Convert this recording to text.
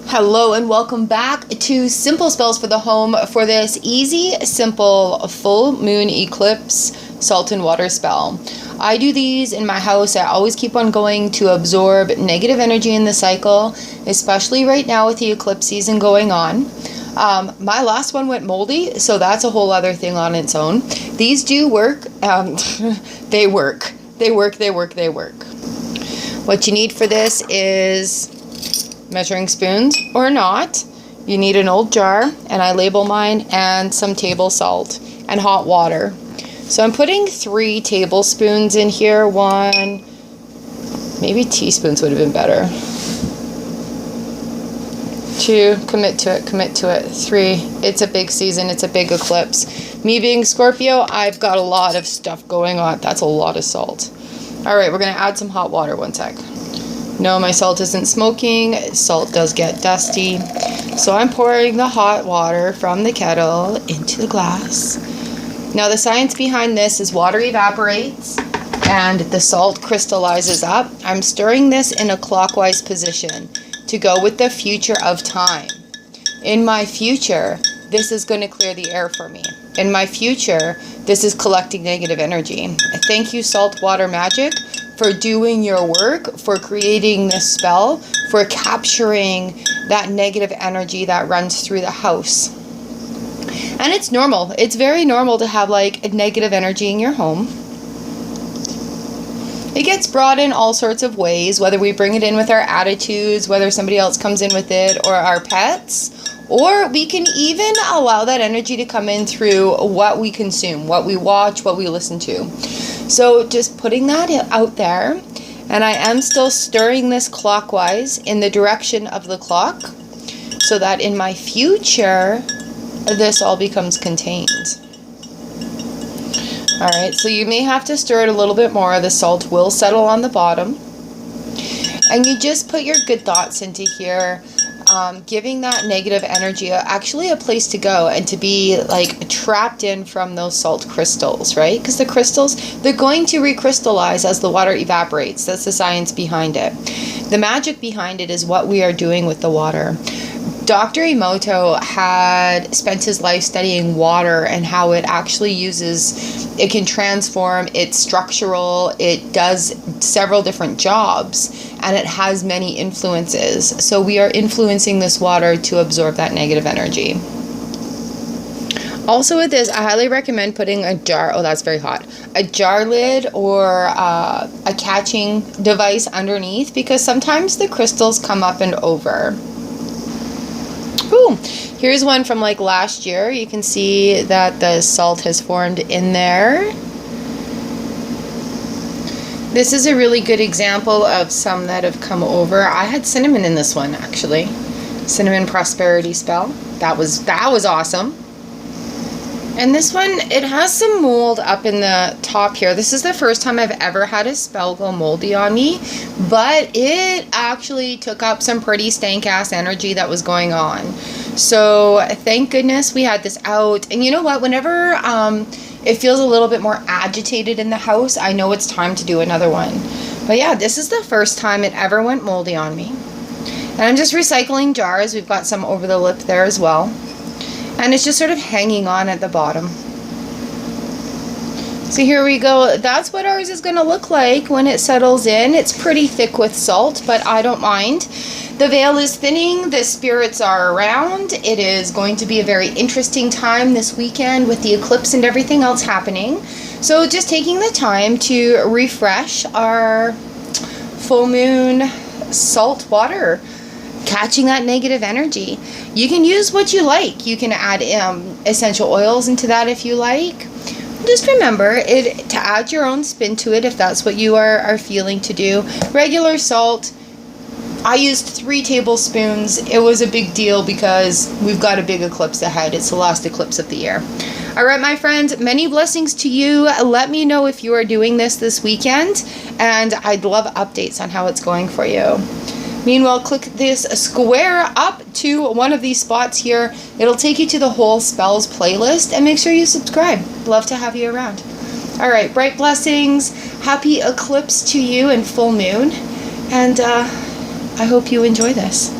Hello and welcome back to Simple Spells for the Home for this easy, simple full moon eclipse salt and water spell. I do these in my house. I always keep on going to absorb negative energy in the cycle, especially right now with the eclipse season going on. My last one went moldy, so that's a whole other thing on its own. These do work. They work. They work. What you need for this is measuring spoons or not. You need an old jar, and I label mine, and some table salt and hot water. So I'm putting 3 tablespoons in here. 1, maybe teaspoons would have been better. 2, commit to it. 3, it's a big season, it's a big eclipse. Me being Scorpio, I've got a lot of stuff going on. That's a lot of salt. All right, we're gonna add some hot water. 1 sec. No, my salt isn't smoking. Salt does get dusty. So I'm pouring the hot water from the kettle into the glass. Now the science behind this is water evaporates and the salt crystallizes up. I'm stirring this in a clockwise position to go with the future of time. In my future, this is going to clear the air for me. In my future, this is collecting negative energy. Thank you, salt water magic, for doing your work, for creating this spell, for capturing that negative energy that runs through the house. And it's normal. It's very normal to have like negative energy in your home. It gets brought in all sorts of ways, whether we bring it in with our attitudes, whether somebody else comes in with it, or our pets, or we can even allow that energy to come in through what we consume, what we watch, what we listen to. So just putting that out there, and I am still stirring this clockwise in the direction of the clock so that in my future, this all becomes contained. All right, so you may have to stir it a little bit more. The salt will settle on the bottom. And you just put your good thoughts into here, giving that negative energy actually a place to go and to be like trapped in from those salt crystals, right? Because the crystals, they're going to recrystallize as the water evaporates. That's the science behind it. The magic behind it is what we are doing with the water. Dr. Emoto had spent his life studying water and how it actually it can transform, it's structural, it does several different jobs, and it has many influences. So we are influencing this water to absorb that negative energy. Also with this, I highly recommend putting a jar, oh that's very hot, a jar lid or a catching device underneath, because sometimes the crystals come up and over. Ooh, here's one from like last year. You can see that the salt has formed in there. This is a really good example of some that have come over. I had cinnamon in this one actually. Cinnamon prosperity spell. That was awesome. And this one, it has some mold up in the top here. This is the first time I've ever had a spell go moldy on me, but it actually took up some pretty stank-ass energy that was going on. So thank goodness we had this out. And you know what? Whenever it feels a little bit more agitated in the house, I know it's time to do another one. But yeah, this is the first time it ever went moldy on me. And I'm just recycling jars. We've got some over the lip there as well. And it's just sort of hanging on at the bottom. So here we go. That's what ours is going to look like when it settles in. It's pretty thick with salt, but I don't mind. The veil is thinning. The spirits are around. It is going to be a very interesting time this weekend with the eclipse and everything else happening. So just taking the time to refresh our full moon salt water, catching that negative energy. You can use what you like. You can add essential oils into that if you like. Just remember to add your own spin to it if that's what you are feeling to do. Regular salt, I used 3 tablespoons. It was a big deal because we've got a big eclipse ahead. It's the last eclipse of the year. All right, my friends, many blessings to you. Let me know if you are doing this weekend, and I'd love updates on how it's going for you. Meanwhile, click this square up to one of these spots here. It'll take you to the whole spells playlist, and make sure you subscribe. Love to have you around. All right, bright blessings. Happy eclipse to you and full moon. And I hope you enjoy this.